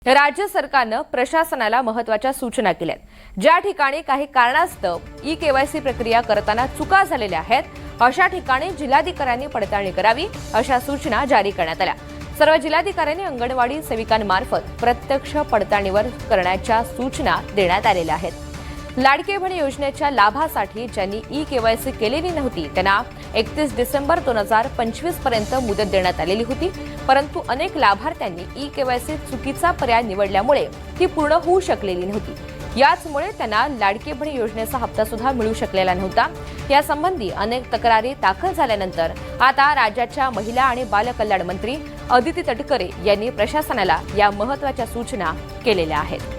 राज्य सरकारनं प्रशासनाला महत्त्वाच्या सूचना केल्यात। ज्या ठिकाणी काही कारणास्तव ई-केवायसी प्रक्रिया करताना चुका झालेल्या आहेत अशा ठिकाणी जिल्हाधिकाऱ्यांनी पडताळणी करावी अशा सूचना जारी करण्यात आल्या। सर्व जिल्हाधिकाऱ्यांनी अंगणवाडी सेविकांमार्फत प्रत्यक्ष पडताळणीवर करण्याच्या सूचना देण्यात आलेल्या आहेत। लाडके बहीण योजनेच्या लाभासाठी ज्यांनी ई-केवायसी केलेली नव्हती त्यांना 31 डिसेंबर 2025 पर्यंत मुदत देण्यात आलेली होती, परंतु अनेक लाभार्थ्यांनी ई-केवायसी चुकीचा पर्याय निवडल्यामुळे ती पूर्ण होऊ शकलेली नव्हती। याचमुळे त्यांना लाडके बहीण योजनेचा हप्ता सुद्धा मिळू शकलेला नव्हता। यासंबंधी अनेक तक्रारी दाखल झाल्यानंतर आता राज्याच्या महिला आणि बालकल्याण मंत्री अदिती तटकरे यांनी प्रशासनाला या महत्त्वाच्या सूचना केलेल्या आहेत।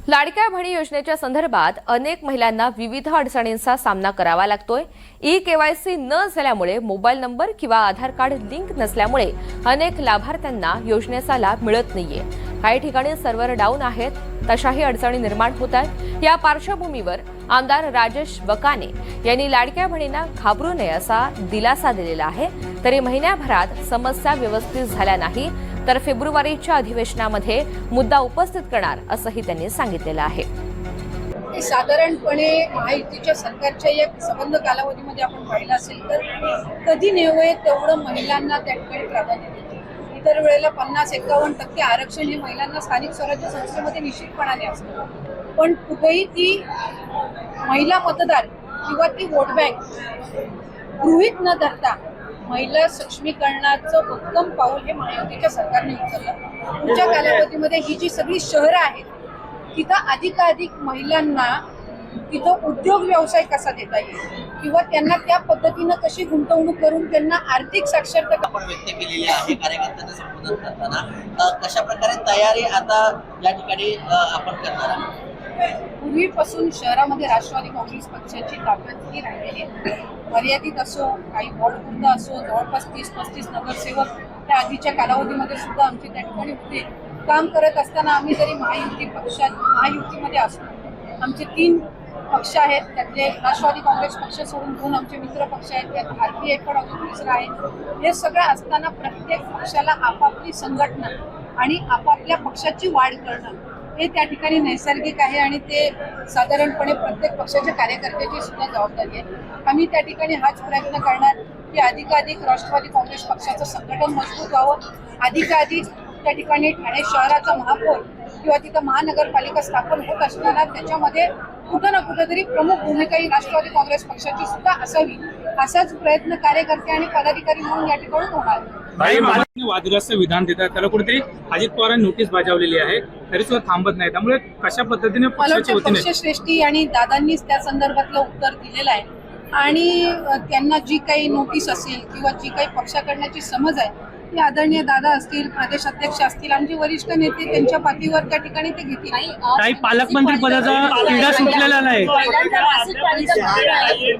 लाडक्या बहिणी योजनेच्या संदर्भात अनेक महिलांना विविध अडचणींचा सामना करावा लागतोय। ई-केवायसी न झाल्यामुळे मोबाईल नंबर किंवा आधार कार्ड लिंक नसल्यामुळे अनेक लाभार्थ्यांना योजनेचा लाभ मिळत नाहीये। काही ठिकाणी सर्व्हर डाऊन आहेत, तशाही अडचणी निर्माण होत आहेत। या पार्श्वभूमीवर आमदार राजेश वकाने यांनी लाडक्या बहिणींना घाबरू नये असा दिलासा दिलेला आहे। तरी महिन्याभरात समस्या व्यवस्थित झाल्या नाही तर फेब्रुवारीच्या अधिवेशनामध्ये मुद्दा उपस्थित करणार असंही त्यांनी सांगितलेलं आहे। साधारणपणे महायुतीच्या सरकारच्या या संबंध कालावधीमध्ये आपण पाहिलं असेल तर कधी नेवळे तेवढं महिलांना त्या ठिकाणी प्राधान्य देते। इतर वेळेला 50-51% आरक्षण हे महिलांना स्थानिक स्वराज्य संस्थेमध्ये निश्चितपणाने असतं, पण कुठेही ती महिला मतदार किंवा ती वोट बँक गृहीत न धरता महिला सक्षमीकरणाचं उत्तम पाऊल हे महायुतीच्या सरकारने उचललं। पुढच्या कालावधीमध्ये ही जी सगळी शहरं आहेत तिथं अधिकाधिक महिलांना तिथं उद्योग व्यवसाय कसा देता येईल किंवा त्यांना त्या पद्धतीनं कशी गुंतवणूक करून त्यांना आर्थिक साक्षरता आपण व्यक्त केलेली आहे। कार्यकर्त्यांना संबोधन करताना कशा प्रकारे तयारी आता या ठिकाणी आपण करणार आहोत? पूर्वीपासून शहरामध्ये राष्ट्रवादी काँग्रेस पक्षाची ताकद ही राहिलेली आहे। मर्यादित असो, काही वॉर्डपुरता असो, जवळपास 30-35 नगरसेवक त्या आधीच्या कालावधीमध्ये सुद्धा आमचे त्या ठिकाणी होते। काम करत असताना आम्ही जरी महायुतीमध्ये असतो, आमचे 3 पक्ष आहेत, त्यातले राष्ट्रवादी काँग्रेस पक्ष सोडून 2 आमचे मित्र पक्ष आहेत, त्यात भारतीय पण अजून तिसरा आहे। हे सगळं असताना प्रत्येक पक्षाला आपापली संघटना आणि आपापल्या पक्षाची वाढ करणं हे त्या ठिकाणी नैसर्गिक आहे आणि ते साधारणपणे प्रत्येक पक्षाच्या कार्यकर्त्याची सुद्धा जबाबदारी आहे। आम्ही त्या ठिकाणी हाच प्रयत्न करणार की अधिकाधिक राष्ट्रवादी काँग्रेस पक्षाचं संघटन मजबूत व्हावं, अधिकाधिक त्या ठिकाणी ठाणे शहराचा महापौर किंवा तिथं महानगरपालिका स्थापन होत असताना त्याच्यामध्ये कुठं ना कुठंतरी प्रमुख भूमिका ही राष्ट्रवादी काँग्रेस पक्षाची सुद्धा असावी, असाच प्रयत्न कार्यकर्ते आणि पदाधिकारी म्हणून या ठिकाणी होणार। वादग्रस्त विधान देतात त्याला कुठेतरी अजित पवारांनी नोटीस बजावलेली आहे, तरी सुद्धा थांबत नाही। त्यामुळे कशा पद्धतीने पक्षश्रेष्ठी आणि दादांनीच त्या संदर्भातलं उत्तर दिलेलं आहे आणि त्यांना जी काही नोटीस असेल किंवा जी काही पक्षाकडण्याची समज आहे ते आदरणीय दादा असतील, प्रदेश अध्यक्ष असतील, आमचे वरिष्ठ नेते त्यांच्या पाठीवर त्या ठिकाणी ते घेतील। काही पालकमंत्री पदाचा तिढा सुटलेला नाही।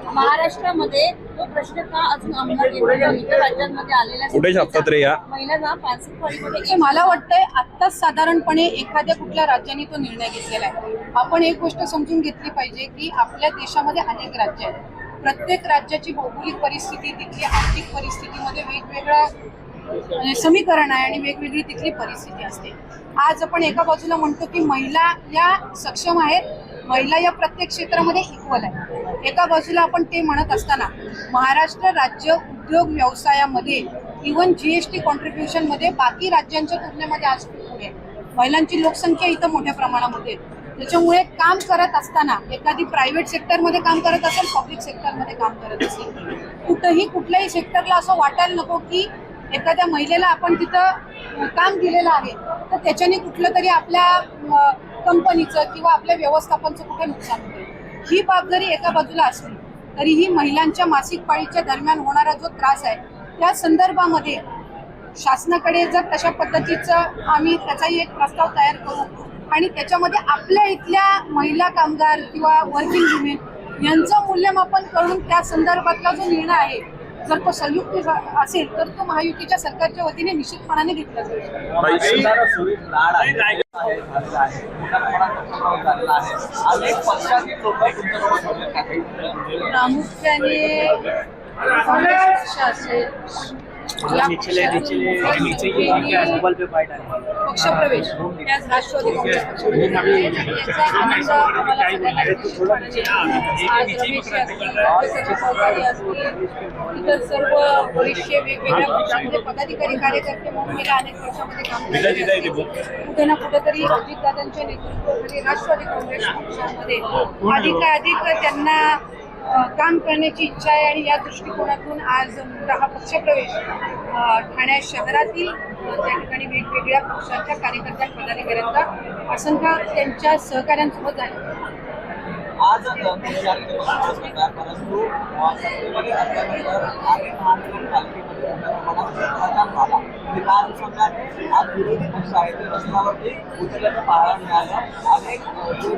महाराष्ट्रामध्ये तो प्रश्न का अजून अंमलात इतर राज्यांमध्ये आलेला महिलांना मानसिक पाळीमध्ये मला वाटतंय आत्ताच साधारणपणे एखाद्या कुठल्या राज्याने तो निर्णय घेतलेला आहे। आपण एक गोष्ट समजून घेतली पाहिजे की आपल्या देशामध्ये अनेक राज्य आहेत, प्रत्येक राज्याची भौगोलिक परिस्थिती, तिथली आर्थिक परिस्थितीमध्ये वेगवेगळं समीकरण आहे आणि वेगवेगळी तिथली परिस्थिती असते। आज आपण एका बाजूला म्हणतो की महिला या सक्षम आहेत, महिला या प्रत्येक क्षेत्रामध्ये इक्वल आहे। एका बाजूला आपण ते म्हणत असताना महाराष्ट्र राज्य उद्योग व्यवसायामध्ये इव्हन जीएसटी कॉन्ट्रीब्युशन मध्ये बाकी राज्यांच्या तुलनेमध्ये आज पुढे महिलांची लोकसंख्या इथं मोठ्या प्रमाणामध्ये, त्याच्यामुळे काम करत असताना एखादी प्रायव्हेट सेक्टरमध्ये काम करत असेल, पब्लिक सेक्टरमध्ये काम करत असेल, कुठल्याही सेक्टरला असं वाटायला नको की एखाद्या महिलेला आपण तिथं काम दिलेलं आहे तर त्याच्याने कुठलं तरी आपल्या कंपनीचं किंवा आपल्या व्यवस्थापनचं कुठे नुकसान होईल। ही बाब जरी एका बाजूला असली तरीही महिलांच्या मासिक पाळीच्या दरम्यान होणारा जो त्रास आहे त्या संदर्भामध्ये शासनाकडे जर तशा पद्धतीचं आम्ही त्याचाही एक प्रस्ताव तयार करू आणि त्याच्यामध्ये आपल्या इथल्या महिला कामगार किंवा वर्किंग वुमेन यांचं मूल्यमापन करून त्या संदर्भातला जो निर्णय आहे जर तो संयुक्त असेल तर तो महायुतीच्या सरकारच्या वतीने निश्चितपणाने घेतला जाईल। प्रामुख्याने पक्षप्रवेश त्याच राष्ट्रवादी काँग्रेस पक्षामध्ये झाले. याचा आनंद आम्हाला सगळ्यांना निश्चितपणे आहे. आज रमेश असतील, सहकारी असतील, इतर सर्व बरेचसे वेगवेगळ्या पक्षामध्ये पदाधिकारी कार्यकर्ते म्हणून गेल्या अनेक वर्षामध्ये काम केलेले असतील. कुठे ना कुठेतरी अजितदादांच्या नेतृत्वाखाली राष्ट्रवादी काँग्रेस पक्षामध्ये अधिकाधिक त्यांना काम करण्याची इच्छा आहे आणि या दृष्टिकोनातून आज हा पक्षप्रवेश ठाणे शहरातील त्या ठिकाणी वेगवेगळ्या पक्षाच्या कार्यकर्त्या पदाधिकाऱ्यांचा असंख्य त्यांच्या सहकाऱ्यांसोबत झाला. आज परंतु सत्तेमध्ये असल्यानंतर आणि महानगरपालिकेमध्ये झाला आणि काल समजा आज विरोधी पक्ष आहे ते रस्त्यावरती उतरल्याचं पाहायला मिळालं. अनेक जे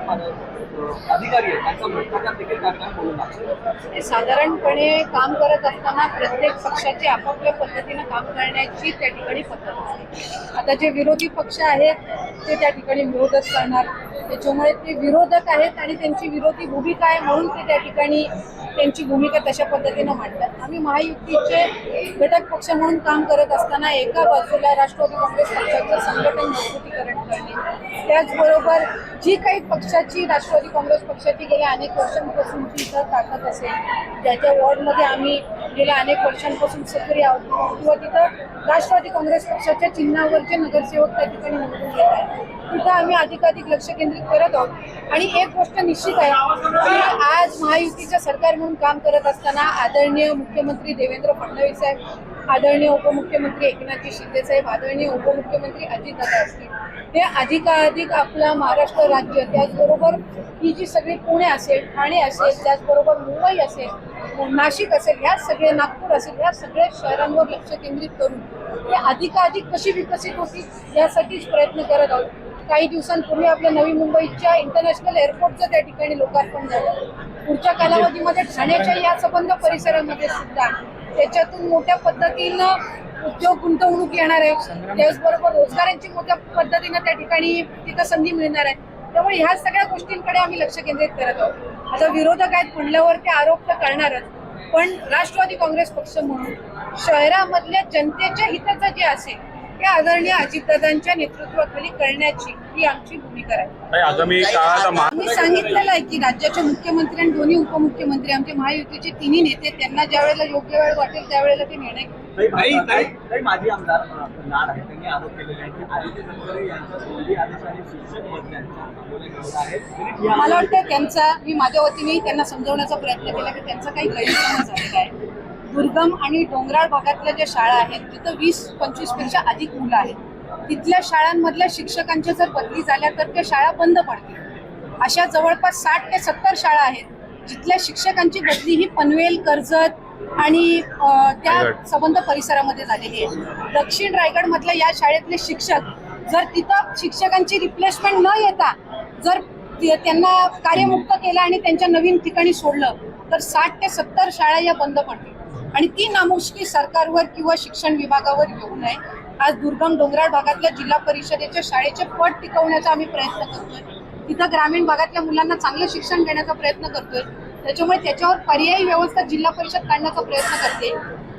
अधिकारी आहेत त्यांचा भ्रष्टाचार देखील त्या बोलू लागले. साधारणपणे काम करत असताना प्रत्येक पक्षाची आपापल्या पद्धतीनं काम करण्याची त्या ठिकाणी पद्धत असते. आता जे विरोधी पक्ष आहेत ते त्या ठिकाणी विरोधच करणार, त्याच्यामुळे ते विरोधक आहेत आणि त्यांची विरोधी भूमिका आहे म्हणून ते त्या ठिकाणी त्यांची भूमिका तशा पद्धतीनं मांडतात. आम्ही महायुतीचे घटक पक्ष म्हणून काम करत असताना एका बाजूला राष्ट्रवादी काँग्रेस पक्षाचं संघटन मजबूतीकरण करणे, त्याचबरोबर जी काही पक्षाची राष्ट्रवादी काँग्रेस पक्षाची गेल्या अनेक वर्षांपासूनची इथं ताकद असेल, ज्याच्या वॉर्डमध्ये आम्ही गेल्या अनेक वर्षांपासून सक्रिय आहोत किंवा तिथं राष्ट्रवादी काँग्रेस पक्षाच्या चिन्हावरचे नगरसेवक त्या ठिकाणी निवडून येत आहेत, तिथं आम्ही अधिकाधिक लक्ष केंद्रित करत आहोत. आणि एक गोष्ट निश्चित आहे की आज महायुतीचं सरकार म्हणून काम करत असताना आदरणीय मुख्यमंत्री देवेंद्र फडणवीस साहेब, आदरणीय उपमुख्यमंत्री एकनाथजी शिंदे साहेब, आदरणीय उपमुख्यमंत्री अजितदादा असतील, हे अधिकाधिक आपला महाराष्ट्र राज्य, त्याचबरोबर ही जी सगळी पुणे असेल, ठाणे असेल, त्याचबरोबर मुंबई असेल, नाशिक असेल, ह्या सगळे नागपूर असेल, ह्या सगळ्या शहरांवर लक्ष केंद्रित करून ते अधिकाधिक कशी विकसित होतील यासाठीच प्रयत्न करत आहोत. काही दिवसांपूर्वी आपल्या नवी मुंबईच्या इंटरनॅशनल एअरपोर्टचं त्या ठिकाणी लोकार्पण झालं. पुढच्या कालावधीमध्ये ठाण्याच्या या संबंध परिसरामध्ये सुद्धा त्याच्यातून मोठ्या पद्धतीनं उद्योग गुंतवणूक येणार आहे, त्याचबरोबर रोजगारांची मोठ्या पद्धतीनं त्या ठिकाणी तिथं संधी मिळणार आहे. त्यामुळे ह्या सगळ्या गोष्टींकडे आम्ही लक्ष केंद्रित करत आहोत. आता विरोधक आहेत म्हणल्यावर ते आरोप तर करणारच, पण राष्ट्रवादी काँग्रेस पक्ष म्हणून शहरामधल्या जनतेच्या हिताचं जे असेल ते आदरणीय अजितदादांच्या नेतृत्वाखाली करण्याची ही आमची भूमिका आहे. आगामी काळात आम्ही सांगितलेलं आहे की राज्याचे मुख्यमंत्री आणि दोन्ही उपमुख्यमंत्री आमचे महायुतीचे तिन्ही नेते त्यांना ज्या वेळेला योग्य वेळ वाटेल त्यावेळेला ते निर्णय घेतील. माजी आमदार नाड आहेत त्यांनी आरोप केलेले आहे की आदित्य तटकरे यांच्या तोंडी आदेशाने शिक्षक बदल्यांचा आहे. मला वाटतं त्यांचा मी माझ्या वतीने त्यांना समजवण्याचा प्रयत्न केला की त्यांचा काही गैरसमज झालेला आहे. दुर्गम आणि डोंगराळ भागातल्या ज्या शाळा आहेत तिथं 20-25 पेक्षा अधिक मुलं आहेत. तिथल्या शाळांमधल्या शिक्षकांच्या जर बदली झाल्या तर त्या शाळा बंद पडतील. अशा जवळपास 60 ते 70 शाळा आहेत जिथल्या शिक्षकांची बदली ही पनवेल, कर्जत आणि त्या संबंध परिसरामध्ये झालेली आहे. दक्षिण रायगडमधल्या या शाळेतले शिक्षक जर तिथं शिक्षकांची रिप्लेसमेंट न येता जर त्यांना कार्यमुक्त केलं आणि त्यांच्या नवीन ठिकाणी सोडलं तर 60 ते 70 शाळा या बंद पडतील आणि ती नामुष्की सरकारवर किंवा शिक्षण विभागावर येऊ नये. आज दुर्गम डोंगराळ भागातल्या जिल्हा परिषदेच्या शाळेचे पट टिकवण्याचा आम्ही प्रयत्न करतोय. तिथं ग्रामीण भागातल्या मुलांना चांगलं शिक्षण देण्याचा प्रयत्न करतोय. त्याच्यामुळे त्याच्यावर पर्यायी व्यवस्था जिल्हा परिषद काढण्याचा प्रयत्न करते.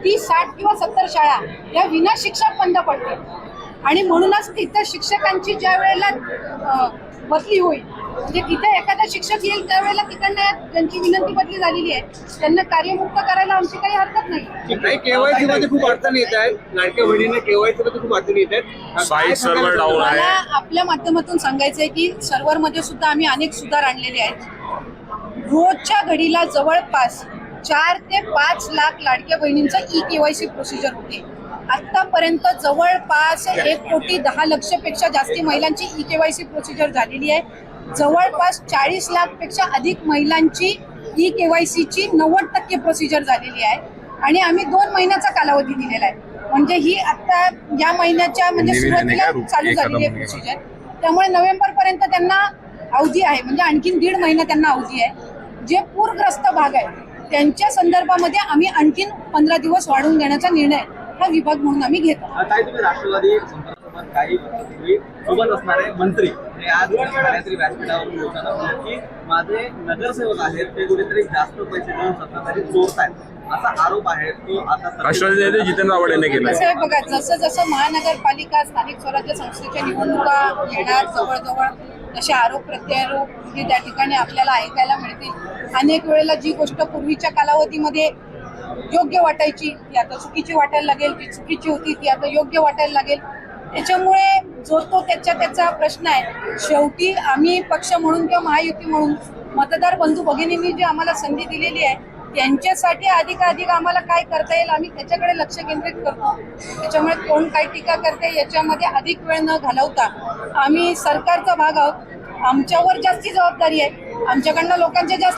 ती 60 किंवा 70 शाळा या विना शिक्षक बंद पडतील आणि म्हणूनच तिथं शिक्षकांची ज्या वेळेला बदली होईल म्हणजे तिथे एखादा शिक्षक येईल त्यावेळेला तिकडनं ज्यांची विनंती बदली झालेली आहे त्यांना कार्यमुक्त करायला आमची काही हरकत नाही. केवायसी मध्ये खूप अडचण येत आहे. लाडक्या बहिणीने केवायसी मध्ये खूप अडचण येत आहेत. मला आपल्या माध्यमातून सांगायचं आहे की सर्व्हरमध्ये सुद्धा आम्ही अनेक सुधार आणलेले आहेत. रोजच्या घडीला जवळपास 4 ते 5 लाख लाडक्या बहिणींचा केवायसी प्रोसिजर होते. आतापर्यंत जवळपास 1,10,00,000 पेक्षा जास्ती महिलांची केवायसी प्रोसिजर झालेली आहे. जवळपास 40 लाख पेक्षा अधिक महिलांची केवायसीची 90% प्रोसिजर झालेली आहे आणि आम्ही 2 महिन्याचा कालावधी दिलेला आहे. म्हणजे ही आता या महिन्याच्या म्हणजे सुरुवातीला चालू झालेली आहे प्रोसिजर. त्यामुळे नोव्हेंबर पर्यंत त्यांना अवधी आहे म्हणजे आणखीन 1.5 महिना त्यांना अवधी आहे. जे पूरग्रस्त भाग आहे त्यांच्या संदर्भामध्ये आम्ही आणखीन 15 दिवस वाढवून देण्याचा निर्णय हा विभाग म्हणून आम्ही घेतो. काय तुम्ही राष्ट्रवादी संपर्कासोबत काही सोबत असणारे मंत्री आणि आज काहीतरी व्यासपीठावरून बोलताना की माझे नगरसेवक आहेत ते कुठेतरी जास्त पैसे देऊन सत्ताधारी चोरत आहेत असा आरोप आहे तो आता राष्ट्रवादी नेते जितेंद्र आव्हाड यांनी केला कसं आहे बघा, जसं जसं महानगरपालिका स्थानिक स्वराज्य संस्थेच्या निवडणुका येणार जवळजवळ तसे आरोप प्रत्यारोप हे त्या ठिकाणी आपल्याला ऐकायला मिळतील. अनेक वेळेला जी गोष्ट पूर्वीच्या कालावधीमध्ये योग्य वाटायची ती आता चुकीची वाटायला लागेल, जी चुकीची होती ती आता योग्य वाटायला लागेल. त्याच्यामुळे जो तो त्याचा प्रश्न आहे. शेवटी आम्ही पक्ष म्हणून किंवा महायुती म्हणून मतदार बंधू भगिनींनी जी आम्हाला संधी दिलेली आहे त्यांच्यासाठी अधिकाधिक आम्हाला काय करता येईल आम्ही त्याच्याकडे लक्ष केंद्रित करतो. त्याच्यामुळे कोण काय टीका करते याच्यामध्ये अधिक वेळ न घालवता आम्ही सरकारचा भाग आहोत. आमच्यावर जास्ती जबाबदारी आहे. आमच्याकडनं लोकांच्या जास्त